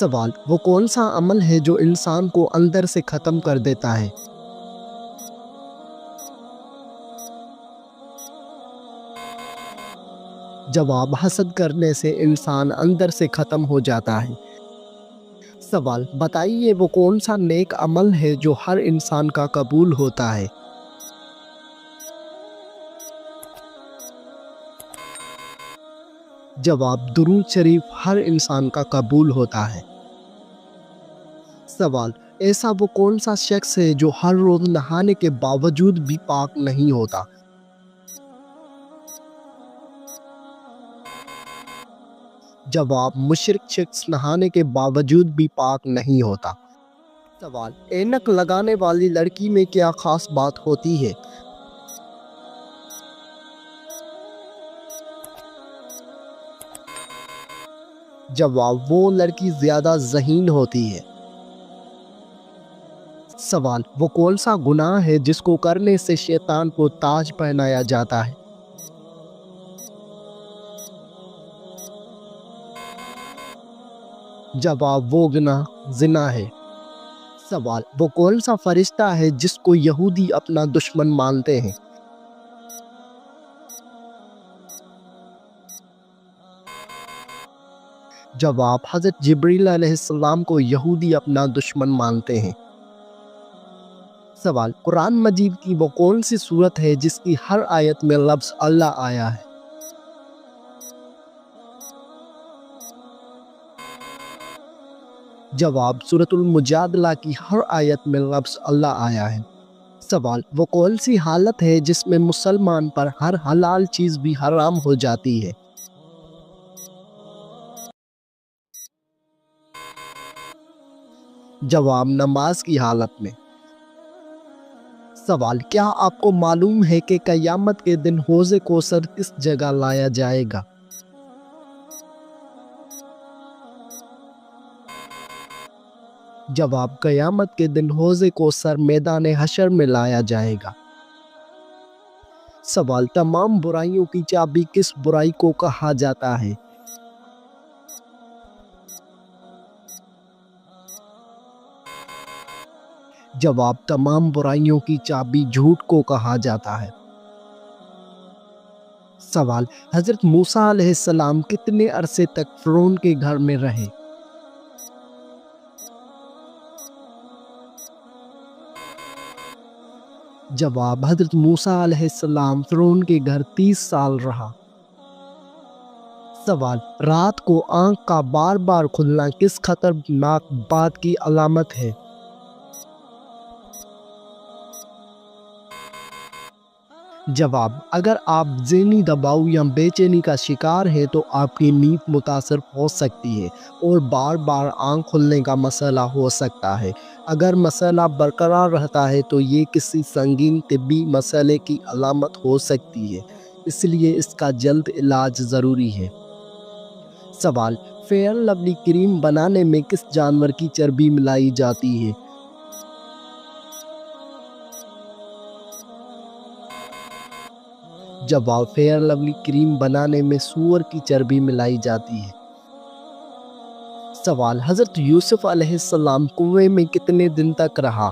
سوال: وہ کون سا عمل ہے جو انسان کو اندر سے ختم کر دیتا ہے؟ جواب: حسد کرنے سے انسان اندر سے ختم ہو جاتا ہے۔ سوال: بتائیے وہ کون سا نیک عمل ہے جو ہر انسان کا قبول ہوتا ہے؟ جواب: درود شریف ہر انسان کا قبول ہوتا ہے۔ سوال: ایسا وہ کون سا شخص ہے جو ہر روز نہانے کے باوجود بھی پاک نہیں ہوتا؟ جواب: مشرک شخص نہانے کے باوجود بھی پاک نہیں ہوتا۔ سوال: اینک لگانے والی لڑکی میں کیا خاص بات ہوتی ہے؟ جواب: وہ لڑکی زیادہ ذہین ہوتی ہے۔ سوال: وہ کون سا گناہ ہے جس کو کرنے سے شیطان کو تاج پہنایا جاتا ہے؟ جواب: وہ گناہ زنا ہے۔ سوال: وہ کون سا فرشتہ ہے جس کو یہودی اپنا دشمن مانتے ہیں؟ جواب: حضرت جبریل علیہ السلام کو یہودی اپنا دشمن مانتے ہیں۔ سوال: قرآن مجید کی وہ کون سی سورت ہے جس کی ہر آیت میں لفظ اللہ آیا ہے؟ جواب: سورۃ المجادلہ کی ہر آیت میں لفظ اللہ آیا ہے۔ سوال: وہ کون سی حالت ہے جس میں مسلمان پر ہر حلال چیز بھی حرام ہو جاتی ہے؟ جواب: نماز کی حالت میں۔ سوال: کیا آپ کو معلوم ہے کہ قیامت کے دن حوض کوثر کس جگہ لایا جائے گا؟ جواب: قیامت کے دن حوض کوثر میدان حشر میں لایا جائے گا۔ سوال: تمام برائیوں کی چابی کس برائی کو کہا جاتا ہے؟ جواب: تمام برائیوں کی چابی جھوٹ کو کہا جاتا ہے۔ سوال: حضرت موسیٰ علیہ السلام کتنے عرصے تک فرعون کے گھر میں رہے؟ جواب: حضرت موسیٰ علیہ السلام فرعون کے گھر 30 سال رہا۔ سوال: رات کو آنکھ کا بار بار کھلنا کس خطرناک بات کی علامت ہے؟ جواب: اگر آپ ذہنی دباؤ یا بے چینی کا شکار ہیں تو آپ کی نیند متاثر ہو سکتی ہے اور بار بار آنکھ کھلنے کا مسئلہ ہو سکتا ہے۔ اگر مسئلہ برقرار رہتا ہے تو یہ کسی سنگین طبی مسئلے کی علامت ہو سکتی ہے، اس لیے اس کا جلد علاج ضروری ہے۔ سوال: فیئر لولی کریم بنانے میں کس جانور کی چربی ملائی جاتی ہے؟ جواب: فیئر لولی کریم بنانے میں سور کی چربی ملائی جاتی ہے۔ سوال: حضرت یوسف علیہ السلام کنویں میں کتنے دن تک رہا؟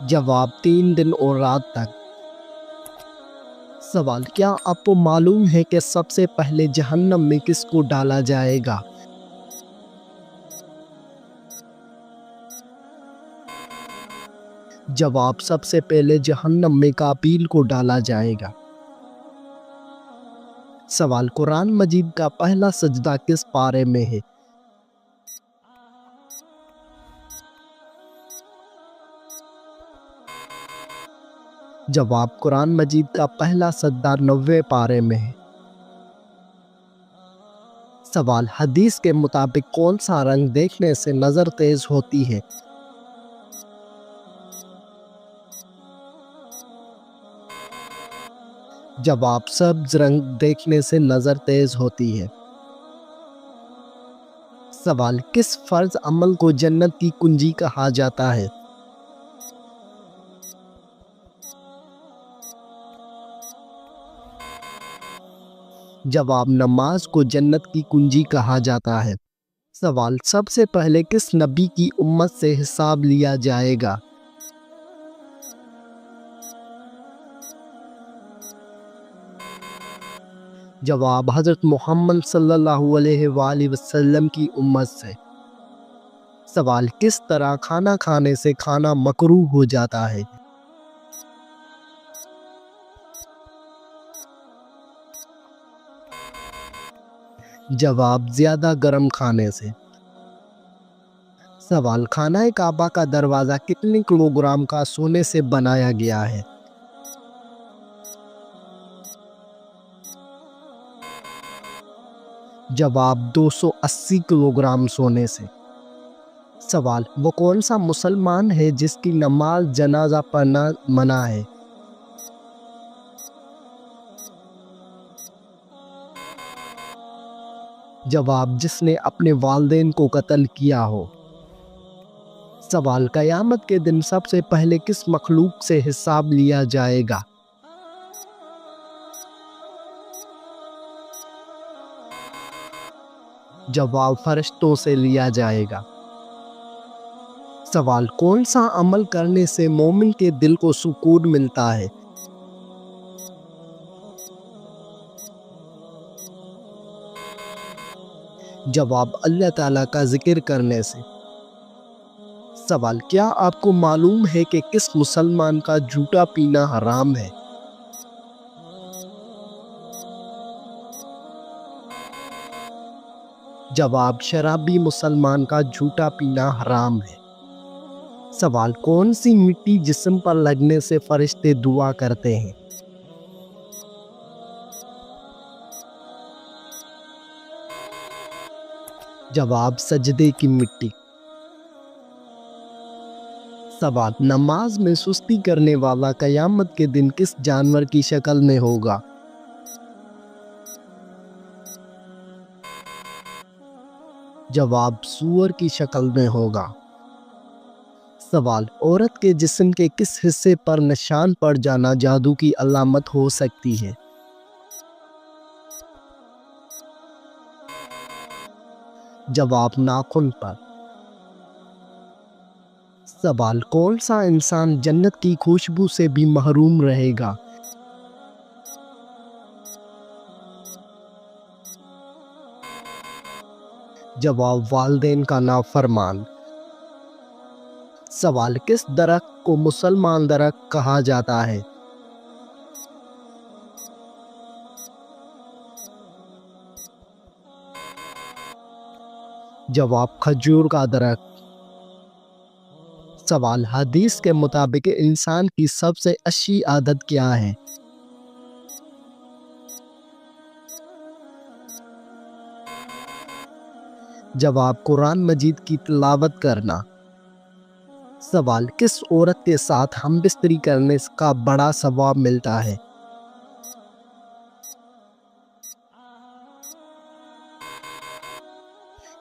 جواب: 3 دن اور رات تک۔ سوال: کیا آپ کو معلوم ہے کہ سب سے پہلے جہنم میں کس کو ڈالا جائے گا؟ جواب: سب سے پہلے جہنم میں قابیل کو ڈالا جائے گا۔ سوال: قرآن مجید کا پہلا سجدہ کس پارے میں ہے؟ جواب: قرآن مجید کا پہلا سجدہ 90ویں پارے میں ہے۔ سوال: حدیث کے مطابق کون سا رنگ دیکھنے سے نظر تیز ہوتی ہے؟ جواب: سبز رنگ دیکھنے سے نظر تیز ہوتی ہے۔ سوال: کس فرض عمل کو جنت کی کنجی کہا جاتا ہے؟ جواب: نماز کو جنت کی کنجی کہا جاتا ہے۔ سوال: سب سے پہلے کس نبی کی امت سے حساب لیا جائے گا؟ جواب: حضرت محمد صلی اللہ علیہ وآلہ وسلم کی امت سے۔ سوال: کس طرح کھانا کھانے سے کھانا مکروہ ہو جاتا ہے؟ جواب: زیادہ گرم کھانے سے۔ سوال: خانہ کعبہ کا دروازہ کتنے کلوگرام کا سونے سے بنایا گیا ہے؟ جواب: 280 کلوگرام سونے سے۔ سوال: وہ کون سا مسلمان ہے جس کی نماز جنازہ پڑھنا منع ہے؟ جواب: جس نے اپنے والدین کو قتل کیا ہو۔ سوال: قیامت کے دن سب سے پہلے کس مخلوق سے حساب لیا جائے گا؟ جواب: فرشتوں سے لیا جائے گا۔ سوال: کون سا عمل کرنے سے مومن کے دل کو سکون ملتا ہے؟ جواب: اللہ تعالیٰ کا ذکر کرنے سے۔ سوال: کیا آپ کو معلوم ہے کہ کس مسلمان کا جھوٹا پینا حرام ہے؟ جواب: شرابی مسلمان کا جھوٹا پینا حرام ہے۔ سوال: کون سی مٹی جسم پر لگنے سے فرشتے دعا کرتے ہیں؟ جواب: سجدے کی مٹی۔ سوال: نماز میں سستی کرنے والا قیامت کے دن کس جانور کی شکل میں ہوگا؟ جواب: سور کی شکل میں ہوگا۔ سوال: عورت کے جسم کے کس حصے پر نشان پڑ جانا جادو کی علامت ہو سکتی ہے؟ جواب: ناخن پر۔ سوال: کون سا انسان جنت کی خوشبو سے بھی محروم رہے گا؟ جواب: والدین کا نافرمان۔ سوال: کس درخت کو مسلمان درخت کہا جاتا ہے؟ جواب: کھجور کا درخت۔ سوال: حدیث کے مطابق انسان کی سب سے اچھی عادت کیا ہے؟ جواب: قرآن مجید کی تلاوت کرنا۔ سوال: کس عورت کے ساتھ ہم بستری کرنے کا بڑا ثواب ملتا ہے؟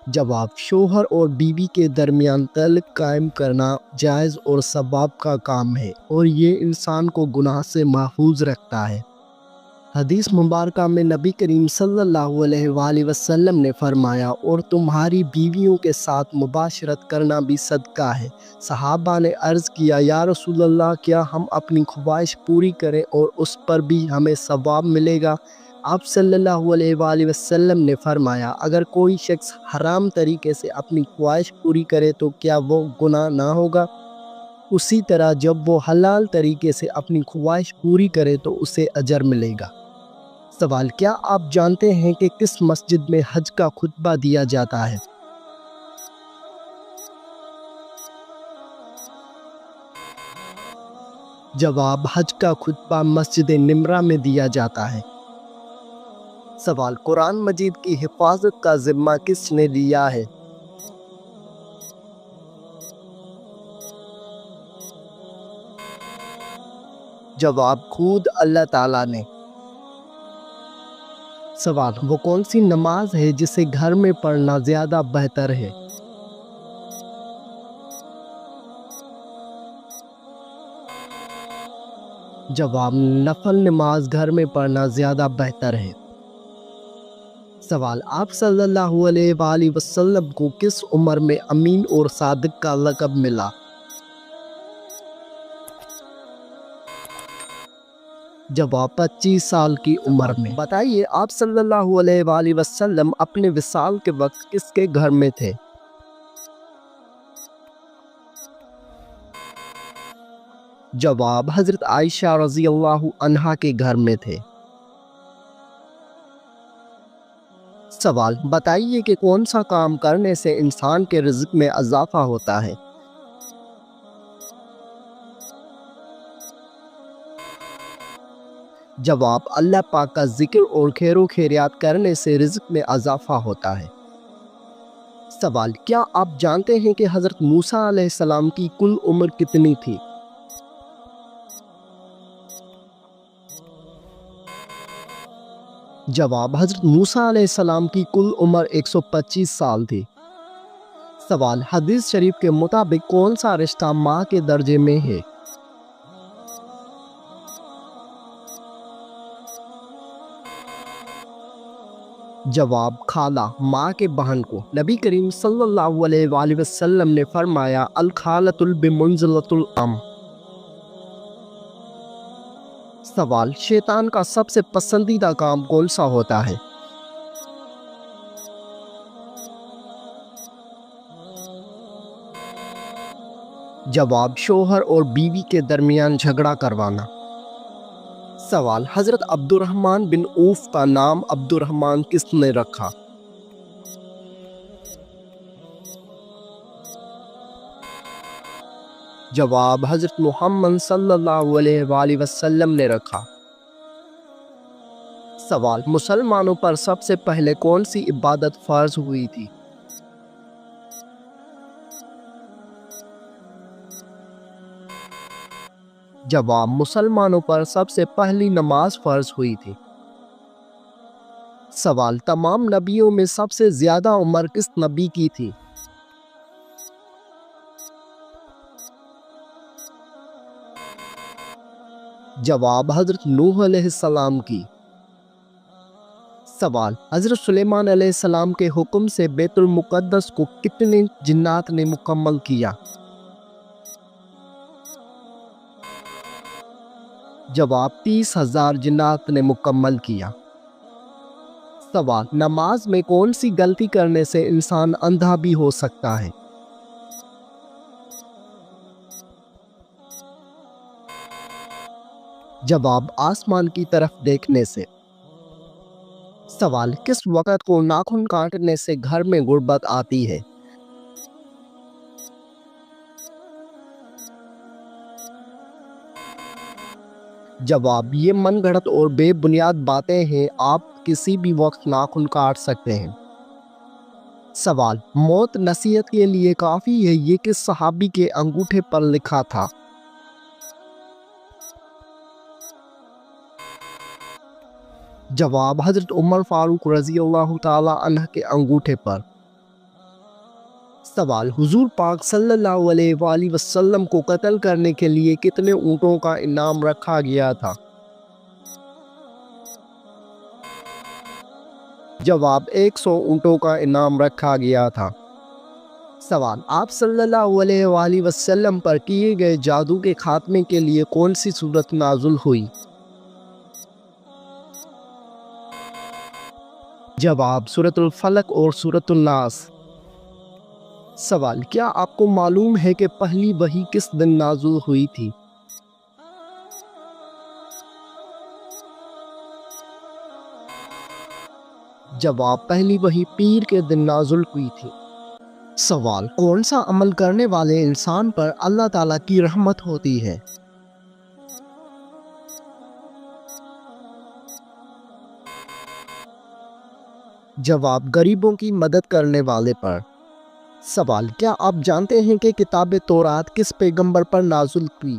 جواب: شوہر اور بیوی کے درمیان تعلق قائم کرنا جائز اور ثواب کا کام ہے اور یہ انسان کو گناہ سے محفوظ رکھتا ہے۔ حدیث مبارکہ میں نبی کریم صلی اللہ علیہ وآلہ وسلم نے فرمایا، اور تمہاری بیویوں کے ساتھ مباشرت کرنا بھی صدقہ ہے۔ صحابہ نے عرض کیا، یا رسول اللہ، کیا ہم اپنی خواہش پوری کریں اور اس پر بھی ہمیں ثواب ملے گا؟ آپ صلی اللہ علیہ وآلہ وسلم نے فرمایا، اگر کوئی شخص حرام طریقے سے اپنی خواہش پوری کرے تو کیا وہ گناہ نہ ہوگا؟ اسی طرح جب وہ حلال طریقے سے اپنی خواہش پوری کرے تو اسے اجر ملے گا۔ سوال: کیا آپ جانتے ہیں کہ کس مسجد میں حج کا خطبہ دیا جاتا ہے؟ جواب: حج کا خطبہ مسجد نمرہ میں دیا جاتا ہے۔ سوال: قرآن مجید کی حفاظت کا ذمہ کس نے لیا ہے؟ جواب: خود اللہ تعالیٰ نے۔ سوال: وہ کون سی نماز ہے جسے گھر میں پڑھنا زیادہ بہتر ہے؟ جواب: نفل نماز گھر میں پڑھنا زیادہ بہتر ہے۔ سوال، آپ صلی اللہ علیہ وآلہ وسلم کو کس عمر میں امین اور صادق کا لقب ملا؟ جواب، 25 سال کی عمر میں۔ بتائیے، آپ صلی اللہ علیہ وآلہ وسلم اپنے وصال کے وقت کس کے گھر میں تھے؟ جواب، حضرت عائشہ رضی اللہ عنہا کے گھر میں تھے۔ سوال، بتائیے کہ کون سا کام کرنے سے انسان کے رزق میں اضافہ ہوتا ہے؟ جواب، اللہ پاک کا ذکر اور خیر و خیریات کرنے سے رزق میں اضافہ ہوتا ہے۔ سوال، کیا آپ جانتے ہیں کہ حضرت موسیٰ علیہ السلام کی کل عمر کتنی تھی؟ جواب، حضرت موسیٰ علیہ السلام کی کل عمر 125 سال تھی۔ سوال، حدیث شریف کے مطابق کون سا رشتہ ماں کے درجے میں ہے؟ جواب، خالہ، ماں کے بہن کو۔ نبی کریم صلی اللہ علیہ وآلہ وسلم نے فرمایا، الخالۃ بمنزلۃ الام۔ سوال، شیطان کا سب سے پسندیدہ کام کون سا ہوتا ہے؟ جواب، شوہر اور بیوی کے درمیان جھگڑا کروانا۔ سوال، حضرت عبد الرحمن بن عوف کا نام عبد الرحمن کس نے رکھا؟ جواب، حضرت محمد صلی اللہ علیہ وآلہ وسلم نے رکھا۔ سوال، مسلمانوں پر سب سے پہلے کون سی عبادت فرض ہوئی تھی؟ جواب، مسلمانوں پر سب سے پہلی نماز فرض ہوئی تھی۔ سوال، تمام نبیوں میں سب سے زیادہ عمر کس نبی کی تھی؟ جواب، حضرت نوح علیہ السلام کی۔ سوال، حضرت سلیمان علیہ السلام کے حکم سے بیت المقدس کو کتنے جنات نے مکمل کیا؟ جواب، 30,000 جنات نے مکمل کیا۔ سوال، نماز میں کون سی غلطی کرنے سے انسان اندھا بھی ہو سکتا ہے؟ جواب، آسمان کی طرف دیکھنے سے۔ سوال، کس وقت کو ناخن کاٹنے سے گھر میں غربت آتی ہے؟ جواب، یہ من گھڑت اور بے بنیاد باتیں ہیں، آپ کسی بھی وقت ناخن کاٹ سکتے ہیں۔ سوال، موت نصیحت کے لیے کافی ہے، یہ کس صحابی کے انگوٹھے پر لکھا تھا؟ جواب، حضرت عمر فاروق رضی اللہ تعالی عنہ کے انگوٹھے پر۔ سوال، حضور پاک صلی اللہ علیہ وآلہ وسلم کو قتل کرنے کے لیے کتنے اونٹوں کا انعام رکھا گیا تھا؟ جواب، 100 اونٹوں کا انعام رکھا گیا تھا۔ سوال، آپ صلی اللہ علیہ وآلہ وسلم پر کیے گئے جادو کے خاتمے کے لیے کون سی سورت نازل ہوئی؟ جواب، سورۃ الفلق اور سورۃ الناس۔ سوال، کیا آپ کو معلوم ہے کہ پہلی وحی کس دن نازل ہوئی تھی؟ جواب، پہلی وحی پیر کے دن نازل ہوئی تھی۔ سوال، کون سا عمل کرنے والے انسان پر اللہ تعالیٰ کی رحمت ہوتی ہے؟ جواب، غریبوں کی مدد کرنے والے پر۔ سوال، کیا آپ جانتے ہیں کہ کتاب تورات کس پیغمبر پر نازل ہوئی؟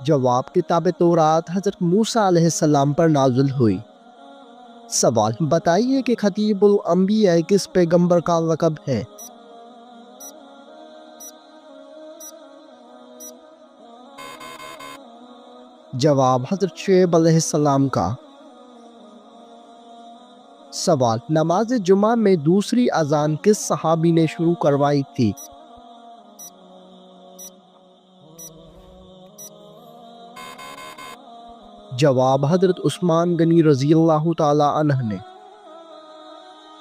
جواب، کتاب تورات حضرت موسیٰ علیہ السلام پر نازل ہوئی۔ سوال، بتائیے کہ خطیب الانبیاء کس پیغمبر کا لقب ہے؟ جواب حضرت شعیب علیہ السلام کا۔ سوال، نماز جمعہ میں دوسری اذان کس صحابی نے شروع کروائی تھی؟ جواب حضرت عثمان غنی رضی اللہ تعالی عنہ نے۔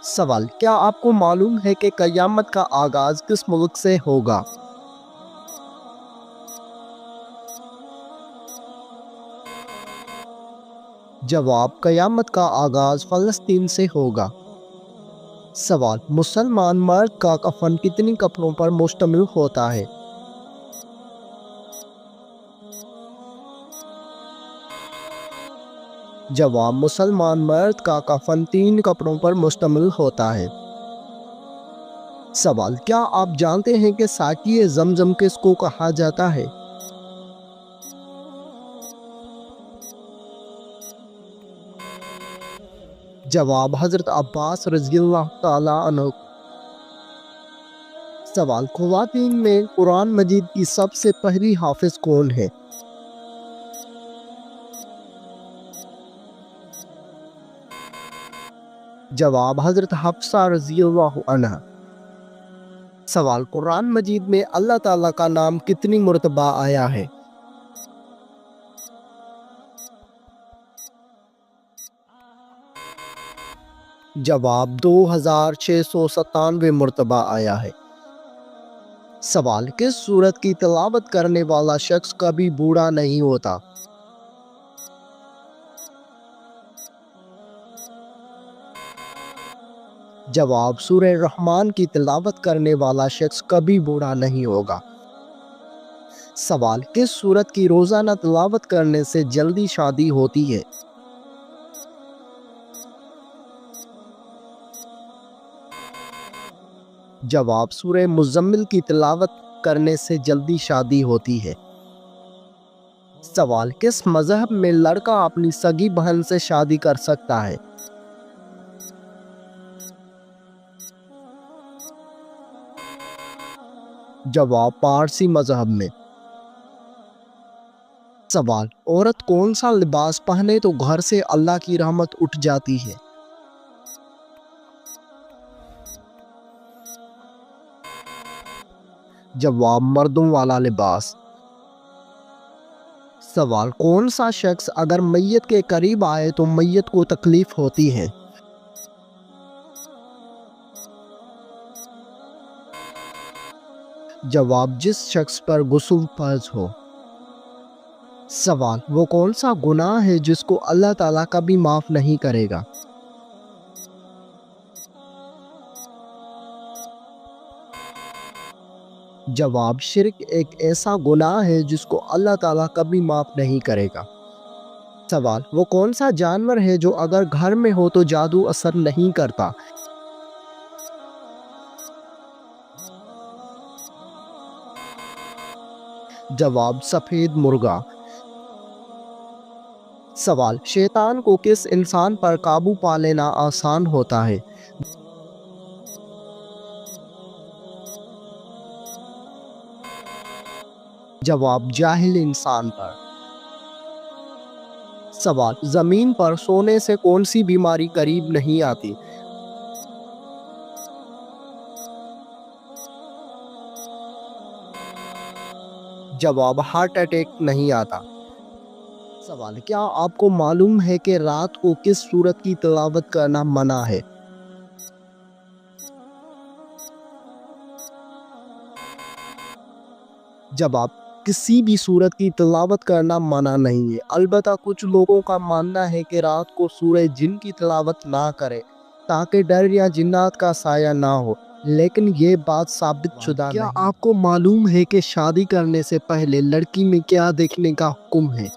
سوال، کیا آپ کو معلوم ہے کہ قیامت کا آغاز کس ملک سے ہوگا؟ جواب، قیامت کا آغاز فلسطین سے ہوگا۔ سوال، مسلمان مرد کا کفن کتنی کپڑوں پر مشتمل ہوتا ہے؟ جواب، مسلمان مرد کا کفن 3 کپڑوں پر مشتمل ہوتا ہے۔ سوال، کیا آپ جانتے ہیں کہ ساقی زمزم کس کو کہا جاتا ہے؟ جواب، حضرت عباس رضی اللہ تعالی عنہ۔ سوال، خواتین میں قرآن مجید کی سب سے پہلی حافظ کون ہے؟ جواب، حضرت حفصہ رضی اللہ عنہ۔ سوال، قرآن مجید میں اللہ تعالیٰ کا نام کتنی مرتبہ آیا ہے؟ جواب، 2697 مرتبہ آیا ہے۔ سوال، کس سورت کی تلاوت کرنے والا شخص کبھی بوڑھا نہیں ہوتا؟ جواب، سورہ رحمان کی تلاوت کرنے والا شخص کبھی بوڑھا نہیں ہوگا۔ سوال، کس سورت کی روزانہ تلاوت کرنے سے جلدی شادی ہوتی ہے؟ جواب، سورہ مزمل کی تلاوت کرنے سے جلدی شادی ہوتی ہے۔ سوال، کس مذہب میں لڑکا اپنی سگی بہن سے شادی کر سکتا ہے؟ جواب، پارسی مذہب میں۔ سوال، عورت کون سا لباس پہنے تو گھر سے اللہ کی رحمت اٹھ جاتی ہے؟ جواب، مردوں والا لباس۔ سوال، کون سا شخص اگر میت کے قریب آئے تو میت کو تکلیف ہوتی ہے؟ جواب، جس شخص پر غسل فرض ہو۔ سوال، وہ کون سا گناہ ہے جس کو اللہ تعالیٰ کبھی معاف نہیں کرے گا؟ جواب، شرک ایک ایسا گناہ ہے جس کو اللہ تعالیٰ کبھی معاف نہیں کرے گا۔ سوال، وہ کون سا جانور ہے جو اگر گھر میں ہو تو جادو اثر نہیں کرتا؟ جواب، سفید مرغا۔ سوال، شیطان کو کس انسان پر قابو پا لینا آسان ہوتا ہے؟ جواب، جاہل انسان پر۔ سوال، زمین پر سونے سے کون سی بیماری قریب نہیں آتی؟ جواب، ہارٹ اٹیک نہیں آتا۔ سوال، کیا آپ کو معلوم ہے کہ رات کو کس سورت کی تلاوت کرنا منع ہے؟ جواب، کسی بھی سورت کی تلاوت کرنا منع نہیں ہے، البتہ کچھ لوگوں کا ماننا ہے کہ رات کو سورہ جن کی تلاوت نہ کرے تاکہ ڈر یا جنات کا سایہ نہ ہو، لیکن یہ بات ثابت شدہ نہیں۔ کیا آپ کو معلوم ہے کہ شادی کرنے سے پہلے لڑکی میں کیا دیکھنے کا حکم ہے؟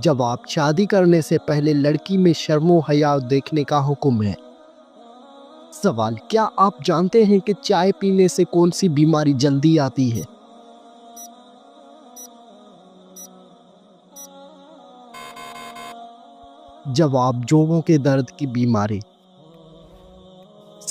جواب، شادی کرنے سے پہلے لڑکی میں شرم و حیا دیکھنے کا حکم ہے۔ سوال، کیا آپ جانتے ہیں کہ چائے پینے سے کون سی بیماری جلدی آتی ہے؟ جواب، جوڑوں کے درد کی بیماری۔